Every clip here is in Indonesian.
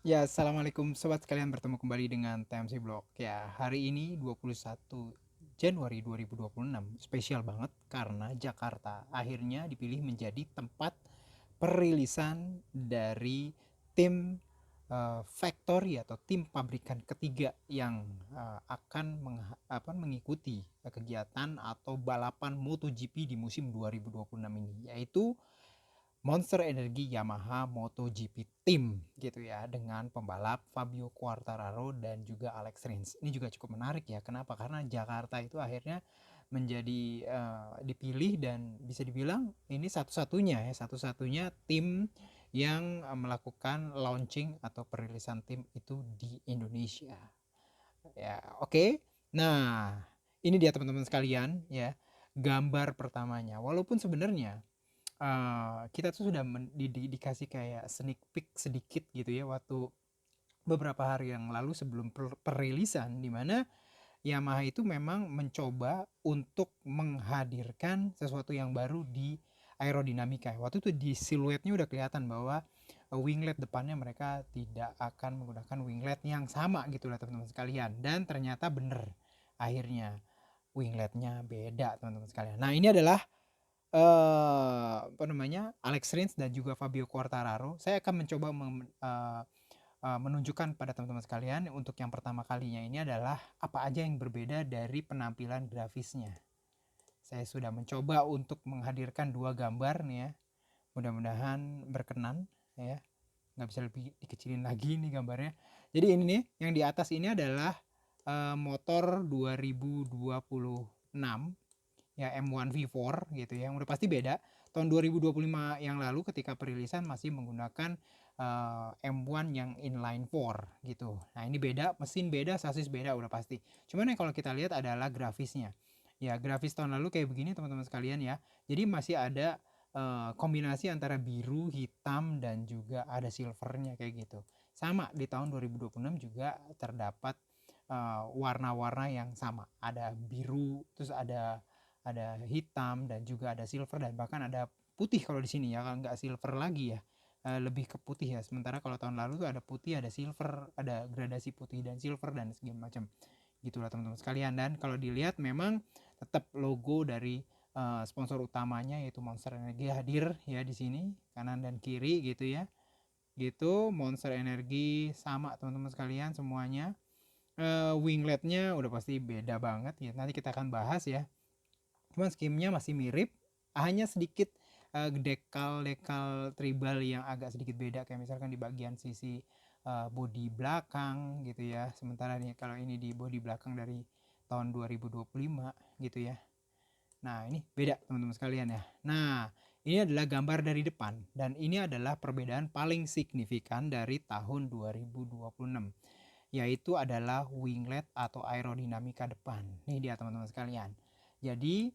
Ya, assalamualaikum sobat sekalian, bertemu kembali dengan TMC Blog. Ya, hari ini 21 Januari 2026 spesial banget karena Jakarta akhirnya dipilih menjadi tempat perilisan dari tim factory atau tim pabrikan ketiga yang akan mengikuti kegiatan atau balapan MotoGP di musim 2026 ini, yaitu Monster Energy Yamaha MotoGP Team gitu ya, dengan pembalap Fabio Quartararo dan juga Alex Rins. Ini juga cukup menarik ya. Kenapa? Karena Jakarta itu akhirnya menjadi dipilih dan bisa dibilang ini satu-satunya tim yang melakukan launching atau perilisan tim itu di Indonesia. Ya, oke. Nah, ini dia teman-teman sekalian ya, gambar pertamanya. Walaupun sebenarnya kita tuh sudah dikasih kayak sneak peek sedikit gitu ya waktu beberapa hari yang lalu sebelum perilisan, di mana Yamaha itu memang mencoba untuk menghadirkan sesuatu yang baru di aerodinamika. Waktu itu di siluetnya udah kelihatan bahwa winglet depannya mereka tidak akan menggunakan winglet yang sama gitu lah teman-teman sekalian, dan ternyata bener akhirnya wingletnya beda teman-teman sekalian. Nah, ini adalah Alex Rins dan juga Fabio Quartararo. Saya akan mencoba menunjukkan pada teman-teman sekalian untuk yang pertama kalinya ini adalah apa aja yang berbeda dari penampilan grafisnya. Saya sudah mencoba untuk menghadirkan dua gambar nih ya. Mudah-mudahan berkenan ya. Nggak bisa lebih dikecilin lagi nih gambarnya. Jadi ini nih, yang di atas ini adalah motor 2026 ya, M1 V4 gitu ya, yang udah pasti beda. Tahun 2025 yang lalu ketika perilisan masih menggunakan M1 yang inline 4 gitu. Nah, ini beda, mesin beda, sasis beda udah pasti. Cuman yang kalau kita lihat adalah grafisnya. Ya, grafis tahun lalu kayak begini teman-teman sekalian ya. Jadi masih ada kombinasi antara biru, hitam, dan juga ada silvernya kayak gitu. Sama di tahun 2026 juga terdapat warna-warna yang sama. Ada biru, terus ada hitam, dan juga ada silver, dan bahkan ada putih kalau di sini ya, kalau nggak silver lagi ya, lebih ke putih ya. Sementara kalau tahun lalu tuh ada putih, ada silver, ada gradasi putih dan silver dan segala macam. Gitulah teman-teman sekalian. Dan kalau dilihat memang tetap logo dari sponsor utamanya yaitu Monster Energy hadir ya di sini kanan dan kiri gitu ya. Gitu, Monster Energy sama teman-teman sekalian semuanya. Wingletnya udah pasti beda banget ya. Nanti kita akan bahas ya. Cuman skimnya masih mirip, hanya sedikit dekal-dekal tribal yang agak sedikit beda, kayak misalkan di bagian sisi bodi belakang gitu ya. Sementara nih kalau ini di bodi belakang dari tahun 2025 gitu ya. Nah, ini beda teman-teman sekalian ya. Nah, ini adalah gambar dari depan, dan ini adalah perbedaan paling signifikan dari tahun 2026, yaitu adalah winglet atau aerodinamika depan. Nih dia teman-teman sekalian. Jadi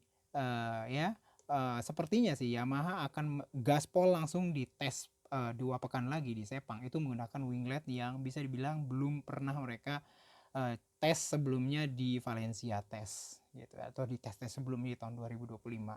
sepertinya sih Yamaha akan gaspol langsung di tes 2 pekan lagi di Sepang itu menggunakan winglet yang bisa dibilang belum pernah mereka tes sebelumnya di Valencia tes gitu, atau di tes-tes sebelumnya di tahun 2025.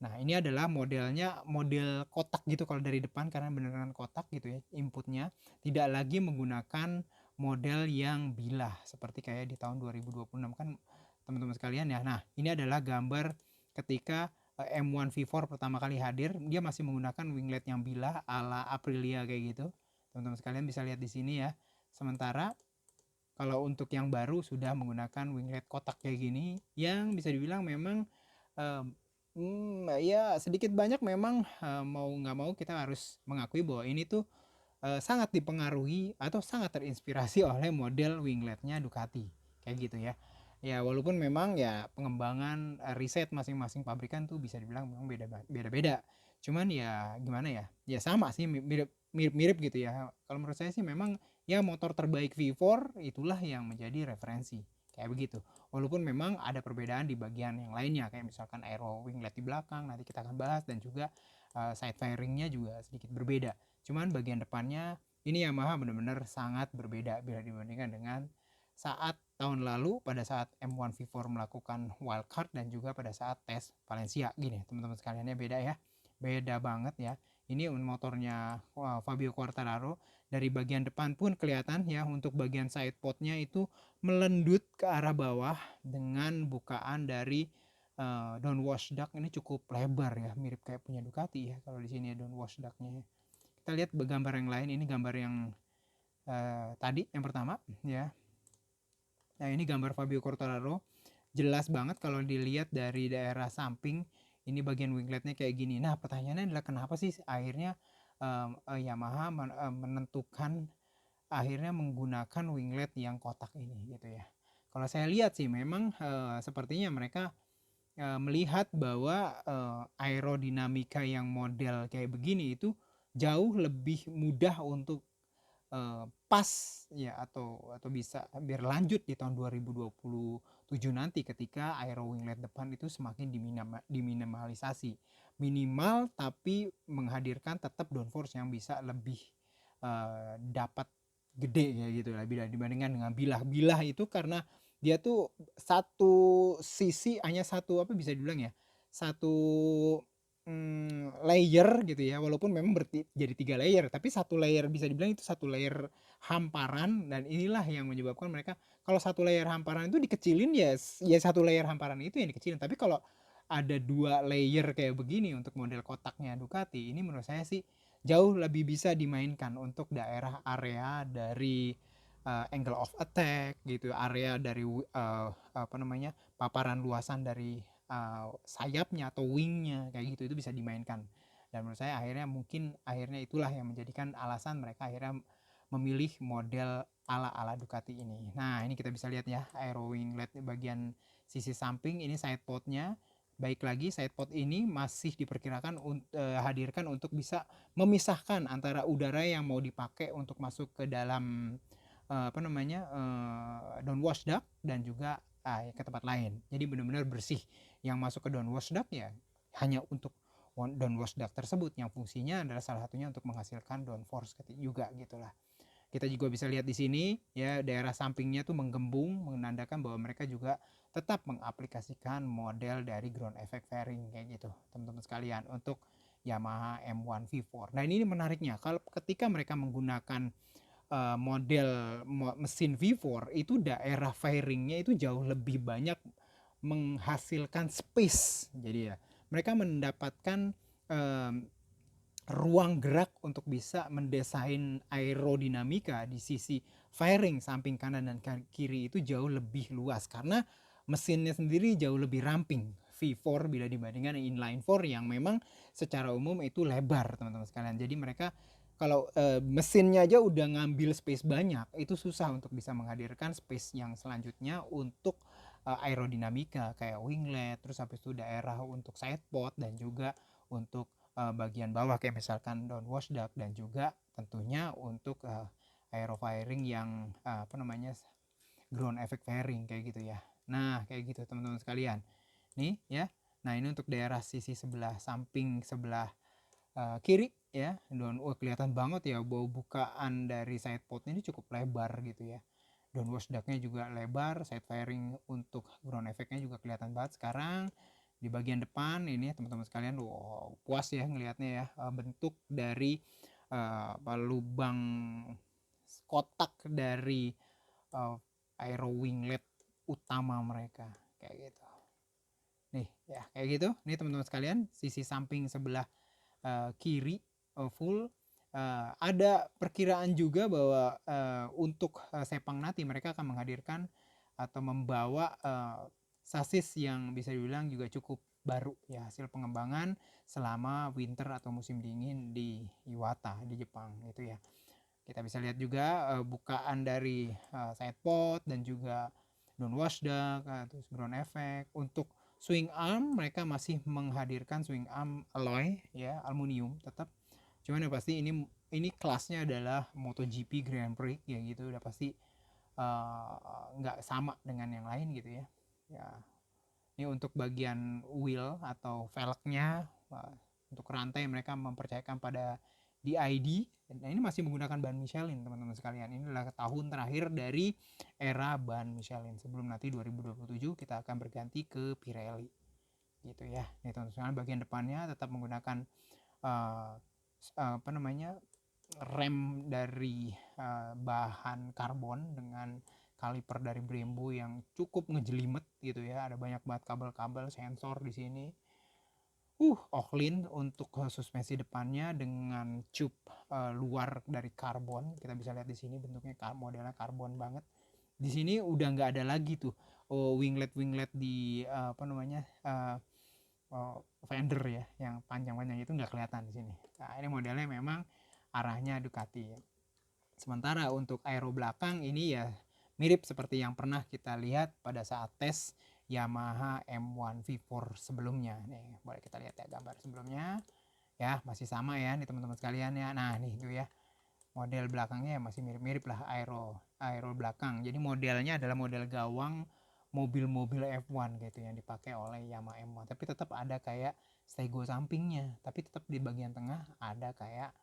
Nah, ini adalah modelnya model kotak gitu kalau dari depan, karena beneran kotak gitu ya inputnya, tidak lagi menggunakan model yang bilah seperti kayak di tahun 2026 kan teman-teman sekalian ya. Nah, ini adalah gambar ketika M1 V4 pertama kali hadir, dia masih menggunakan winglet yang bilah ala Aprilia kayak gitu. Teman-teman sekalian bisa lihat di sini ya. Sementara kalau untuk yang baru sudah menggunakan winglet kotak kayak gini, yang bisa dibilang memang ya sedikit banyak memang mau nggak mau kita harus mengakui bahwa ini tuh sangat dipengaruhi atau sangat terinspirasi oleh model wingletnya Ducati kayak gitu ya. Ya walaupun memang ya pengembangan riset masing-masing pabrikan tuh bisa dibilang memang beda-beda. Cuman ya gimana ya? Ya sama sih, mirip-mirip gitu ya. Kalau menurut saya sih memang ya motor terbaik V4 itulah yang menjadi referensi. Kayak begitu. Walaupun memang ada perbedaan di bagian yang lainnya kayak misalkan aero winglet di belakang nanti kita akan bahas, dan juga side fairingnya juga sedikit berbeda. Cuman bagian depannya ini Yamaha benar-benar sangat berbeda bila dibandingkan dengan saat tahun lalu pada saat M1 V4 melakukan wildcard dan juga pada saat tes Valencia. Gini teman-teman sekaliannya beda ya, beda banget ya. Ini motornya Fabio Quartararo. Dari bagian depan pun kelihatan ya, untuk bagian side podnya itu melendut ke arah bawah dengan bukaan dari downwash duct ini cukup lebar ya, mirip kayak punya Ducati ya kalau di sini ya downwash ductnya. Kita lihat gambar yang lain, ini gambar yang tadi yang pertama ya. Nah ini gambar Fabio Quartararo, jelas banget kalau dilihat dari daerah samping ini bagian wingletnya kayak gini. Nah pertanyaannya adalah kenapa sih akhirnya Yamaha menentukan akhirnya menggunakan winglet yang kotak ini gitu ya. Kalau saya lihat sih memang sepertinya mereka melihat bahwa aerodinamika yang model kayak begini itu jauh lebih mudah untuk pas ya, atau bisa berlanjut di tahun 2027 nanti ketika aero winglet depan itu semakin diminimalisasi minimal, tapi menghadirkan tetap downforce yang bisa lebih dapat gede ya gitu lah, bila dibandingkan dengan bilah itu, karena dia tuh satu sisi hanya satu, apa bisa dibilang ya, satu layer gitu ya, walaupun memang jadi 3 layer, tapi satu layer bisa dibilang itu satu layer hamparan, dan inilah yang menyebabkan mereka kalau satu layer hamparan itu dikecilin ya satu layer hamparan itu yang dikecilin. Tapi kalau ada 2 layer kayak begini untuk model kotaknya Ducati, ini menurut saya sih jauh lebih bisa dimainkan untuk daerah area dari angle of attack gitu, area dari paparan luasan dari sayapnya atau wingnya kayak gitu, itu bisa dimainkan. Dan menurut saya akhirnya itulah yang menjadikan alasan mereka akhirnya memilih model ala Ducati ini. Nah ini kita bisa lihat ya, aero winglet bagian sisi samping ini side podnya. Baik lagi, side pod ini masih diperkirakan hadirkan untuk bisa memisahkan antara udara yang mau dipakai untuk masuk ke dalam downwash duct dan juga ke tempat lain. Jadi benar-benar bersih. Yang masuk ke downwash duct ya hanya untuk downwash duct tersebut, yang fungsinya adalah salah satunya untuk menghasilkan downforce juga gitulah. Kita juga bisa lihat di sini ya, daerah sampingnya tuh menggembung, menandakan bahwa mereka juga tetap mengaplikasikan model dari ground effect fairing kayak gitu teman-teman sekalian untuk Yamaha M1 V4. Nah ini menariknya, kalau ketika mereka menggunakan model mesin V4 itu daerah fairingnya itu jauh lebih banyak menghasilkan space. Jadi ya mereka mendapatkan ruang gerak untuk bisa mendesain aerodinamika di sisi fairing samping kanan dan kiri itu jauh lebih luas, karena mesinnya sendiri jauh lebih ramping V4 bila dibandingkan inline 4 yang memang secara umum itu lebar teman-teman sekalian. Jadi mereka kalau mesinnya aja udah ngambil space banyak, itu susah untuk bisa menghadirkan space yang selanjutnya untuk aerodinamika kayak winglet, terus habis itu daerah untuk sidepod dan juga untuk bagian bawah kayak misalkan downwash duct, dan juga tentunya untuk aerofairing yang ground effect fairing kayak gitu ya. Nah kayak gitu teman-teman sekalian nih ya. Nah ini untuk daerah sisi sebelah samping sebelah kiri ya, kelihatan banget ya bahwa bukaan dari side podnya ini cukup lebar gitu ya. Downwash ductnya juga lebar, side fairing untuk ground effectnya juga kelihatan banget. Sekarang di bagian depan ini teman-teman sekalian, wow, puas ya ngelihatnya ya, bentuk dari lubang kotak dari aero winglet utama mereka kayak gitu nih ya, kayak gitu nih teman-teman sekalian. Sisi samping sebelah kiri full. Ada perkiraan juga bahwa untuk Sepang nanti mereka akan menghadirkan atau membawa sasis yang bisa dibilang juga cukup baru ya, hasil pengembangan selama winter atau musim dingin di Iwata di Jepang gitu ya. Kita bisa lihat juga bukaan dari sidepod dan juga downwash duct, terus ground effect. Untuk swing arm mereka masih menghadirkan swing arm alloy ya, aluminium tetap. Cuman yang pasti ini kelasnya adalah MotoGP Grand Prix ya gitu, udah pasti nggak sama dengan yang lain gitu ya. Ya ini untuk bagian wheel atau velgnya, untuk rantai mereka mempercayakan pada DID. Nah ini masih menggunakan ban Michelin teman-teman sekalian. Ini adalah tahun terakhir dari era ban Michelin, sebelum nanti 2027 kita akan berganti ke Pirelli gitu ya. Ini teman-teman sekalian, bagian depannya tetap menggunakan apa namanya, rem dari bahan karbon dengan kaliper dari Brembo yang cukup ngejelimet gitu ya. Ada banyak banget kabel-kabel sensor di sini. Ochlin untuk suspensi depannya dengan tube luar dari karbon. Kita bisa lihat di sini bentuknya modelnya karbon banget. Di sini udah nggak ada lagi tuh winglet di apa namanya, fender ya, yang panjang-panjang itu nggak kelihatan di sini. Nah, ini modelnya memang arahnya Ducati. Sementara untuk aero belakang ini ya mirip seperti yang pernah kita lihat pada saat tes Yamaha M1 V4 sebelumnya. Nih, boleh kita lihat ya gambar sebelumnya. Ya, masih sama ya nih teman-teman sekalian ya. Nah, nih itu ya. Model belakangnya masih mirip-mirip lah aero belakang. Jadi modelnya adalah model gawang mobil-mobil F1 gitu yang dipakai oleh Yamaha M1. Tapi tetap ada kayak stego sampingnya, tapi tetap di bagian tengah ada kayak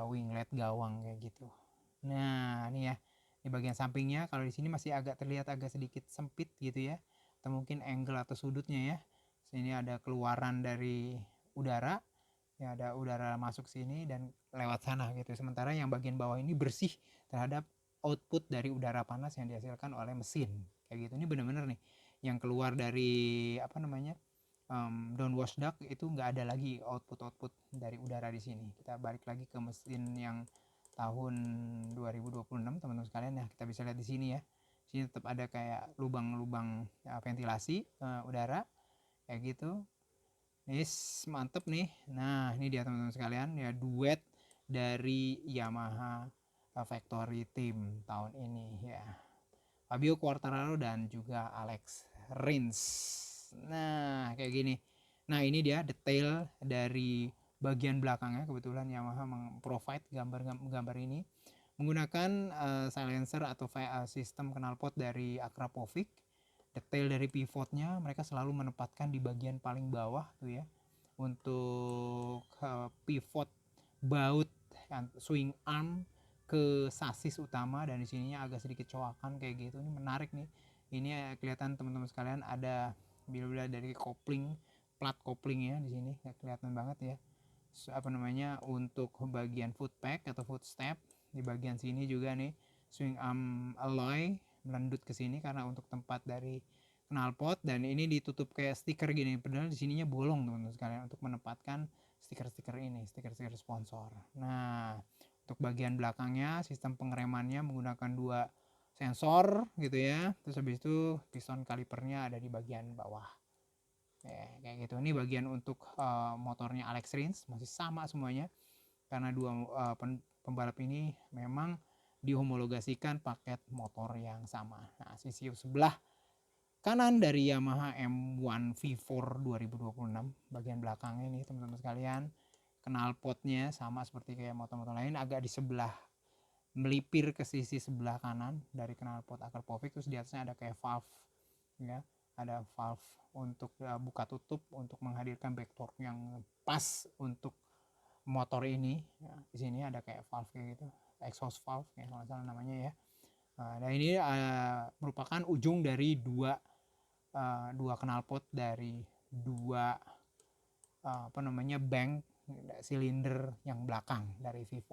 winglet gawang kayak gitu. Nah, ini ya di bagian sampingnya, kalau di sini masih agak terlihat agak sedikit sempit gitu ya, atau mungkin angle atau sudutnya ya. Sini ada keluaran dari udara, ya ada udara masuk sini dan lewat sana gitu. Sementara yang bagian bawah ini bersih terhadap output dari udara panas yang dihasilkan oleh mesin kayak gitu. Ini bener-bener nih yang keluar dari apa namanya, downwash duct itu nggak ada lagi output dari udara di sini. Kita balik lagi ke mesin yang tahun 2026 teman-teman sekalian ya, kita bisa lihat di sini ya. Sini tetap ada kayak lubang-lubang ventilasi udara kayak gitu. Yes, mantep nih. Nah, ini dia teman-teman sekalian ya, duet dari Yamaha Factory Team tahun ini ya. Fabio Quartararo dan juga Alex Rins. Nah, kayak gini. Nah, ini dia detail dari bagian belakangnya. Kebetulan Yamaha memprovide gambar ini menggunakan silencer atau sistem knalpot dari Akrapovic. Detail dari pivotnya mereka selalu menempatkan di bagian paling bawah tuh ya, untuk pivot baut swing arm ke sasis utama, dan di sininya agak sedikit coakan kayak gitu. Ini menarik nih. Ini kelihatan teman-teman sekalian ada bila-bila dari kopling, plat kopling ya di sini kelihatan banget ya. Apa namanya, untuk bagian foot pack atau foot step di bagian sini juga nih swing arm alloy melendut ke sini karena untuk tempat dari knalpot, dan ini ditutup kayak stiker gini. Padahal di sininya bolong teman-teman sekalian untuk menempatkan stiker-stiker ini, stiker-stiker sponsor. Nah, untuk bagian belakangnya sistem pengeremannya menggunakan dua sensor gitu ya. Terus habis itu piston kalipernya ada di bagian bawah. Kayak gitu. Ini bagian untuk motornya Alex Rins masih sama semuanya karena dua pembalap ini memang dihomologasikan paket motor yang sama. Nah, sisi sebelah kanan dari Yamaha M1 V4 2026 bagian belakangnya ini teman-teman sekalian, knalpotnya sama seperti kayak motor-motor lain, agak di sebelah melipir ke sisi sebelah kanan dari knalpot Akrapovic. Terus di atasnya ada kayak valve ya, ada valve untuk buka tutup untuk menghadirkan back torque yang pas untuk motor ini ya. Di sini ada kayak valve kayak gitu, exhaust valve ya kalau salah namanya ya. Nah, ini merupakan ujung dari dua knalpot dari dua apa namanya, bank silinder yang belakang dari V4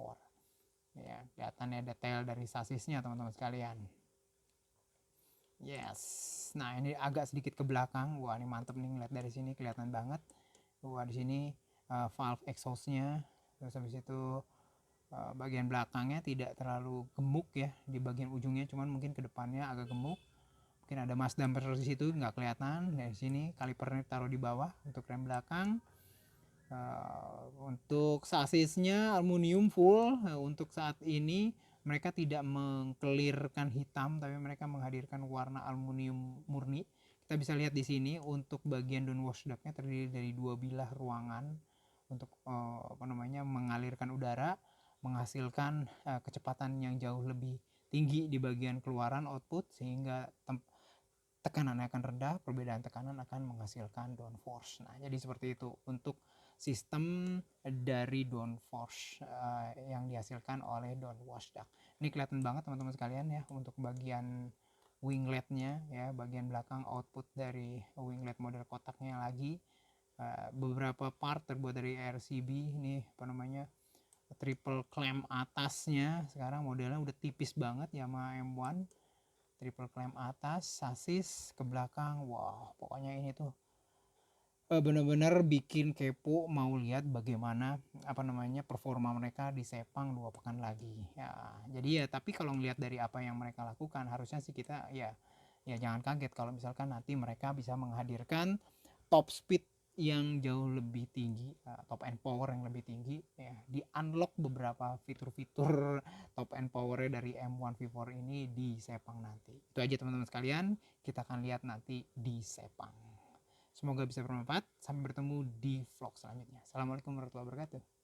ya. Kelihatannya detail dari sasisnya teman-teman sekalian. Yes, nah ini agak sedikit ke belakang. Wah, ini mantep nih, ngeliat dari sini kelihatan banget. Wah, di sini valve exhaustnya. Terus habis itu bagian belakangnya tidak terlalu gemuk ya di bagian ujungnya, cuman mungkin ke depannya agak gemuk. Mungkin ada mas damper di situ nggak kelihatan. Dari sini kalipernya taruh di bawah untuk rem belakang. Untuk sasisnya aluminium full. Untuk saat ini mereka tidak mengkelirkan hitam, tapi mereka menghadirkan warna aluminium murni. Kita bisa lihat di sini untuk bagian downwash ductnya terdiri dari dua bilah ruangan untuk apa namanya, mengalirkan udara, menghasilkan kecepatan yang jauh lebih tinggi di bagian keluaran output, sehingga tekanannya akan rendah, perbedaan tekanan akan menghasilkan downforce. Nah, jadi seperti itu untuk sistem dari downforce yang dihasilkan oleh downwash duct. Ini kelihatan banget teman-teman sekalian ya untuk bagian wingletnya ya, bagian belakang output dari winglet model kotaknya lagi. Beberapa part terbuat dari RCB ini apa namanya, triple clamp atasnya sekarang modelnya udah tipis banget Yamaha M1, triple clamp atas, sasis ke belakang. Wow, pokoknya ini tuh bener-bener bikin kepo, mau lihat bagaimana performa mereka di Sepang 2 pekan lagi ya. Jadi ya, tapi kalau ngelihat dari apa yang mereka lakukan, harusnya sih kita ya jangan kaget kalau misalkan nanti mereka bisa menghadirkan top speed yang jauh lebih tinggi, top end power yang lebih tinggi ya, di unlock beberapa fitur-fitur top end powernya dari M1 V4 ini di Sepang nanti. Itu aja teman-teman sekalian, kita akan lihat nanti di Sepang. Semoga bisa bermanfaat. Sampai bertemu di vlog selanjutnya. Assalamualaikum warahmatullahi wabarakatuh.